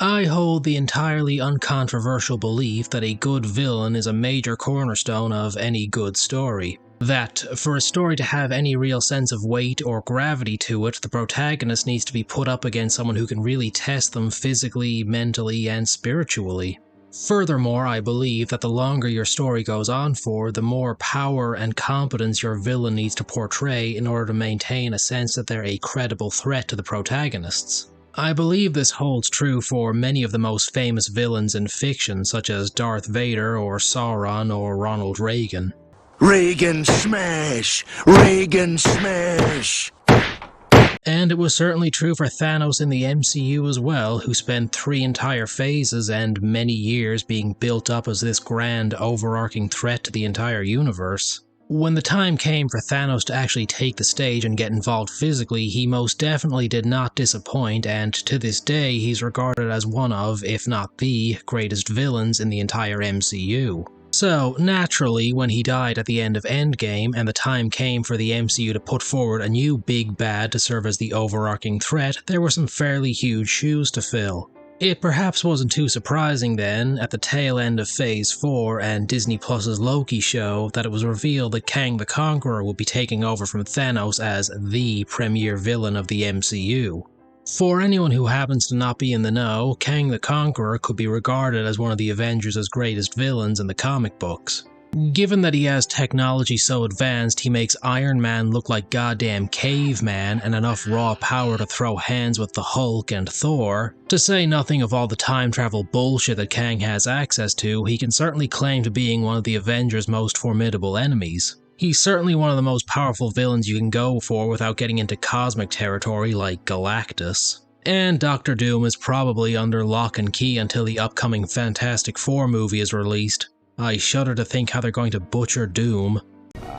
I hold the entirely uncontroversial belief that a good villain is a major cornerstone of any good story. That, for a story to have any real sense of weight or gravity to it, the protagonist needs to be put up against someone who can really test them physically, mentally, and spiritually. Furthermore, I believe that the longer your story goes on for, the more power and competence your villain needs to portray in order to maintain a sense that they're a credible threat to the protagonists. I believe this holds true for many of the most famous villains in fiction, such as Darth Vader or Sauron or Ronald Reagan. Reagan smash! Reagan smash! And it was certainly true for Thanos in the MCU as well, who spent 3 entire phases and many years being built up as this grand, overarching threat to the entire universe. When the time came for Thanos to actually take the stage and get involved physically, he most definitely did not disappoint, and to this day he's regarded as one of, if not the, greatest villains in the entire MCU. So, naturally, when he died at the end of Endgame and the time came for the MCU to put forward a new big bad to serve as the overarching threat, there were some fairly huge shoes to fill. It perhaps wasn't too surprising then, at the tail end of Phase 4 and Disney Plus's Loki show, that it was revealed that Kang the Conqueror would be taking over from Thanos as the premier villain of the MCU. For anyone who happens to not be in the know, Kang the Conqueror could be regarded as one of the Avengers' greatest villains in the comic books. Given that he has technology so advanced he makes Iron Man look like goddamn caveman and enough raw power to throw hands with the Hulk and Thor, to say nothing of all the time travel bullshit that Kang has access to, he can certainly claim to being one of the Avengers' most formidable enemies. He's certainly one of the most powerful villains you can go for without getting into cosmic territory like Galactus. And Doctor Doom is probably under lock and key until the upcoming Fantastic Four movie is released. I shudder to think how they're going to butcher Doom.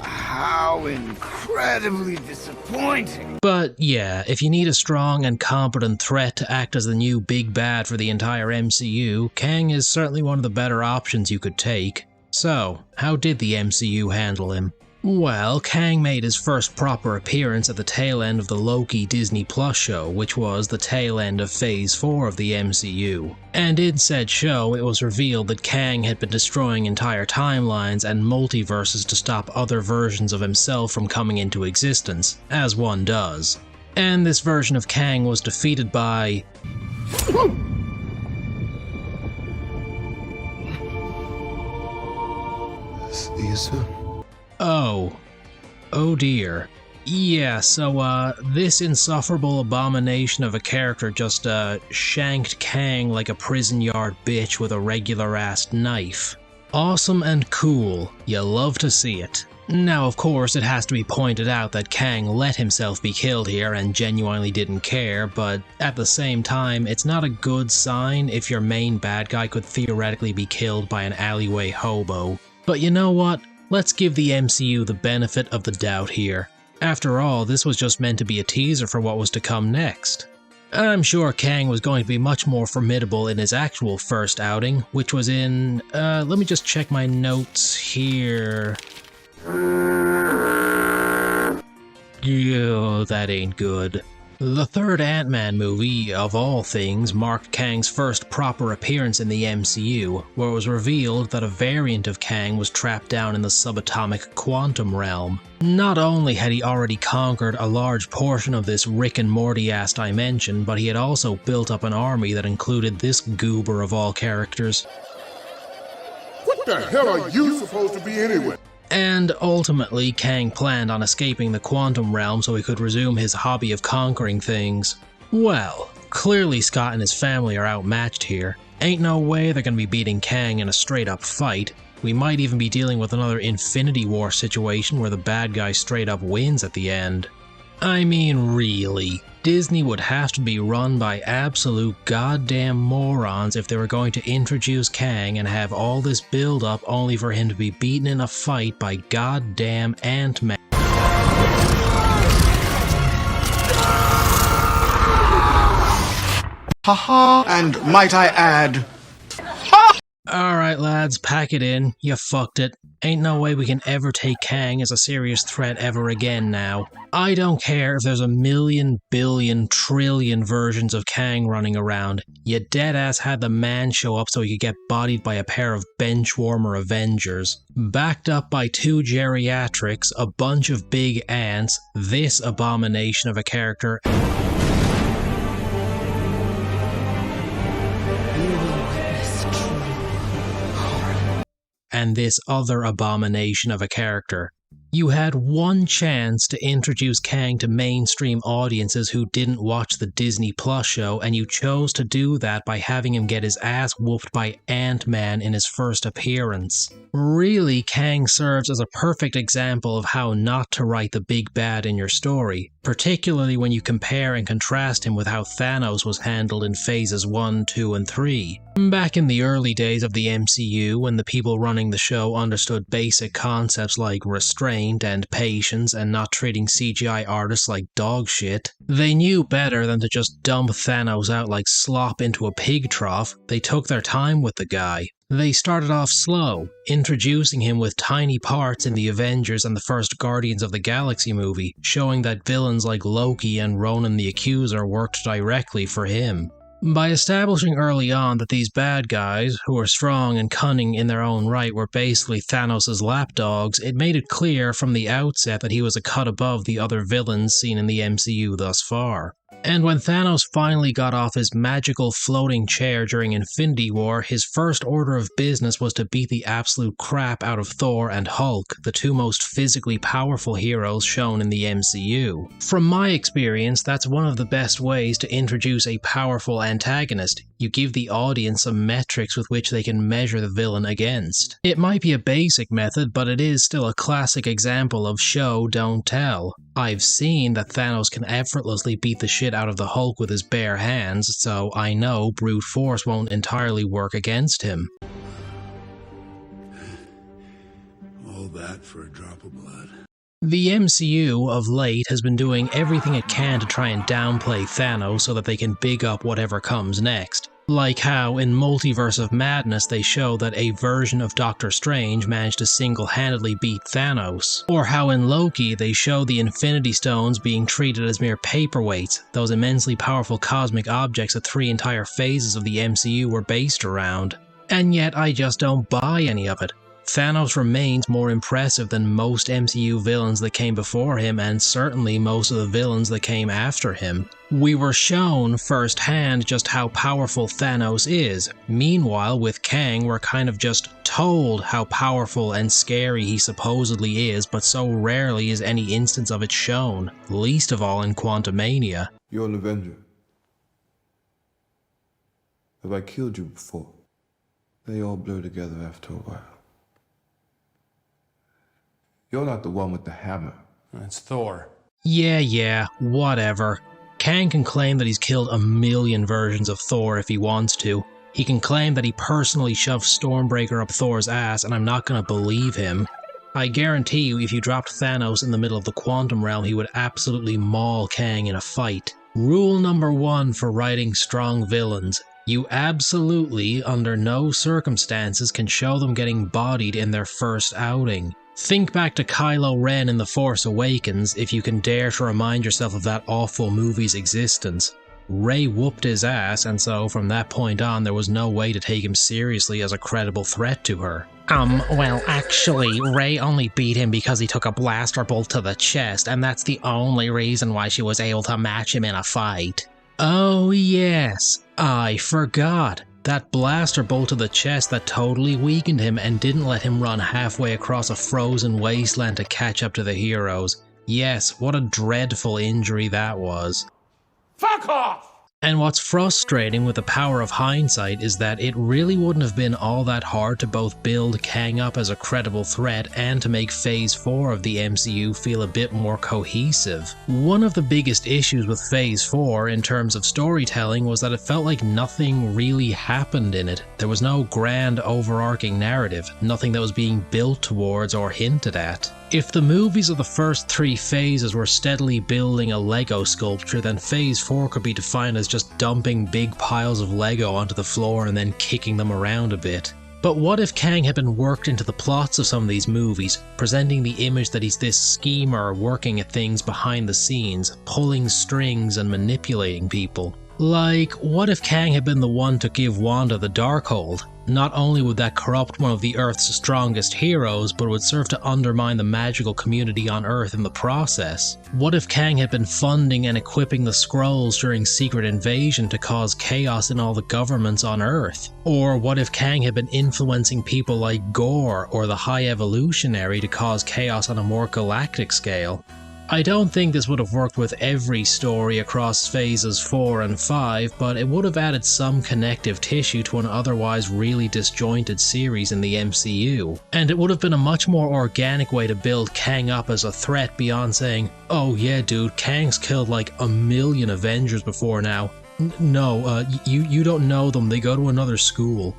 How incredibly disappointing. But yeah, if you need a strong and competent threat to act as the new big bad for the entire MCU, Kang is certainly one of the better options you could take. So, how did the MCU handle him? Well, Kang made his first proper appearance at the tail end of the Loki Disney Plus show, which was the tail end of Phase 4 of the MCU. And in said show, it was revealed that Kang had been destroying entire timelines and multiverses to stop other versions of himself from coming into existence, as one does. And this version of Kang was defeated by... See you soon. Oh dear. Yeah, so this insufferable abomination of a character just shanked Kang like a prison yard bitch with a regular ass knife. Awesome and cool, you love to see it. Now of course it has to be pointed out that Kang let himself be killed here and genuinely didn't care, but at the same time it's not a good sign if your main bad guy could theoretically be killed by an alleyway hobo. But you know what? Let's give the MCU the benefit of the doubt here. After all, this was just meant to be a teaser for what was to come next. I'm sure Kang was going to be much more formidable in his actual first outing, which was in... let me just check my notes here... Ew, that ain't good. The third Ant-Man movie, of all things, marked Kang's first proper appearance in the MCU, where it was revealed that a variant of Kang was trapped down in the subatomic quantum realm. Not only had he already conquered a large portion of this Rick and Morty-ass dimension, but he had also built up an army that included this goober of all characters. What the hell are you supposed to be anyway? And ultimately, Kang planned on escaping the quantum realm so he could resume his hobby of conquering things. Well, clearly Scott and his family are outmatched here. Ain't no way they're gonna be beating Kang in a straight up fight. We might even be dealing with another Infinity War situation where the bad guy straight up wins at the end. I mean, really, Disney would have to be run by absolute goddamn morons if they were going to introduce Kang and have all this build up only for him to be beaten in a fight by goddamn Ant-Man. Haha, and might I add... Alright lads, pack it in, you fucked it. Ain't no way we can ever take Kang as a serious threat ever again now. I don't care if there's a million, billion, trillion versions of Kang running around. You deadass had the man show up so he could get bodied by a pair of benchwarmer Avengers. Backed up by 2 geriatrics, a bunch of big ants, this abomination of a character. And this other abomination of a character. You had one chance to introduce Kang to mainstream audiences who didn't watch the Disney Plus show, and you chose to do that by having him get his ass whooped by Ant-Man in his first appearance. Really, Kang serves as a perfect example of how not to write the big bad in your story, particularly when you compare and contrast him with how Thanos was handled in phases 1, 2, and 3. Back in the early days of the MCU, when the people running the show understood basic concepts like restraint and patience and not treating CGI artists like dog shit, they knew better than to just dump Thanos out like slop into a pig trough. They took their time with the guy. They started off slow, introducing him with tiny parts in the Avengers and the first Guardians of the Galaxy movie, showing that villains like Loki and Ronan the Accuser worked directly for him. By establishing early on that these bad guys, who were strong and cunning in their own right, were basically Thanos' lapdogs, it made it clear from the outset that he was a cut above the other villains seen in the MCU thus far. And when Thanos finally got off his magical floating chair during Infinity War, his first order of business was to beat the absolute crap out of Thor and Hulk, the 2 most physically powerful heroes shown in the MCU. From my experience, that's one of the best ways to introduce a powerful antagonist. You give the audience some metrics with which they can measure the villain against. It might be a basic method, but it is still a classic example of show, don't tell. I've seen that Thanos can effortlessly beat the shit out of the Hulk with his bare hands, so I know brute force won't entirely work against him. All that for a drop of blood. The MCU of late has been doing everything it can to try and downplay Thanos so that they can big up whatever comes next. Like how in Multiverse of Madness they show that a version of Doctor Strange managed to single-handedly beat Thanos. Or how in Loki they show the Infinity Stones being treated as mere paperweights, those immensely powerful cosmic objects that 3 entire phases of the MCU were based around. And yet I just don't buy any of it. Thanos remains more impressive than most MCU villains that came before him, and certainly most of the villains that came after him. We were shown firsthand just how powerful Thanos is. Meanwhile, with Kang, we're kind of just told how powerful and scary he supposedly is, but so rarely is any instance of it shown, least of all in Quantumania. You're an Avenger. Have I killed you before? They all blur together after a while. You're not the one with the hammer. That's Thor. Yeah, whatever. Kang can claim that he's killed a million versions of Thor if he wants to. He can claim that he personally shoved Stormbreaker up Thor's ass, and I'm not gonna believe him. I guarantee you if you dropped Thanos in the middle of the quantum realm, he would absolutely maul Kang in a fight. Rule number 1 for writing strong villains. You absolutely, under no circumstances, can show them getting bodied in their first outing. Think back to Kylo Ren in The Force Awakens if you can dare to remind yourself of that awful movie's existence. Rey whooped his ass, and so from that point on there was no way to take him seriously as a credible threat to her. Well actually, Rey only beat him because he took a blaster bolt to the chest, and that's the only reason why she was able to match him in a fight. Oh yes, I forgot. That blaster bolt to the chest that totally weakened him and didn't let him run halfway across a frozen wasteland to catch up to the heroes. Yes, what a dreadful injury that was. Fuck off! And what's frustrating with the power of hindsight is that it really wouldn't have been all that hard to both build Kang up as a credible threat and to make Phase 4 of the MCU feel a bit more cohesive. One of the biggest issues with Phase 4 in terms of storytelling was that it felt like nothing really happened in it. There was no grand overarching narrative, nothing that was being built towards or hinted at. If the movies of the first 3 phases were steadily building a Lego sculpture, then Phase 4 could be defined as just dumping big piles of Lego onto the floor and then kicking them around a bit. But what if Kang had been worked into the plots of some of these movies, presenting the image that he's this schemer working at things behind the scenes, pulling strings and manipulating people? Like, what if Kang had been the one to give Wanda the Darkhold? Not only would that corrupt one of the Earth's strongest heroes, but it would serve to undermine the magical community on Earth in the process. What if Kang had been funding and equipping the Skrulls during Secret Invasion to cause chaos in all the governments on Earth? Or what if Kang had been influencing people like Gore or the High Evolutionary to cause chaos on a more galactic scale? I don't think this would have worked with every story across phases 4 and 5, but it would have added some connective tissue to an otherwise really disjointed series in the MCU. And it would have been a much more organic way to build Kang up as a threat beyond saying, "Oh yeah dude, Kang's killed like 1,000,000 Avengers before now. No, you don't know them, they go to another school."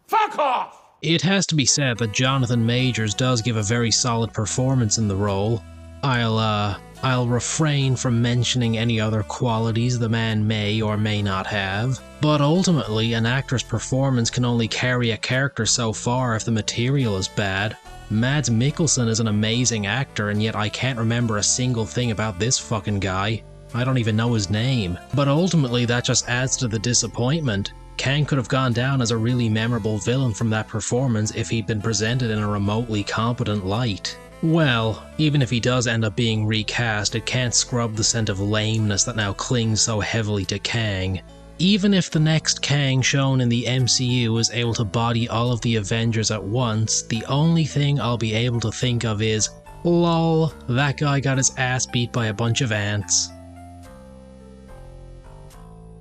Fuck off! It has to be said that Jonathan Majors does give a very solid performance in the role. I'll refrain from mentioning any other qualities the man may or may not have, but ultimately an actor's performance can only carry a character so far if the material is bad. Mads Mikkelsen is an amazing actor, and yet I can't remember a single thing about this fucking guy. I don't even know his name. But ultimately that just adds to the disappointment. Kang could have gone down as a really memorable villain from that performance if he'd been presented in a remotely competent light. Well, even if he does end up being recast, it can't scrub the scent of lameness that now clings so heavily to Kang. Even if the next Kang shown in the MCU is able to body all of the Avengers at once, the only thing I'll be able to think of is, lol, that guy got his ass beat by a bunch of ants.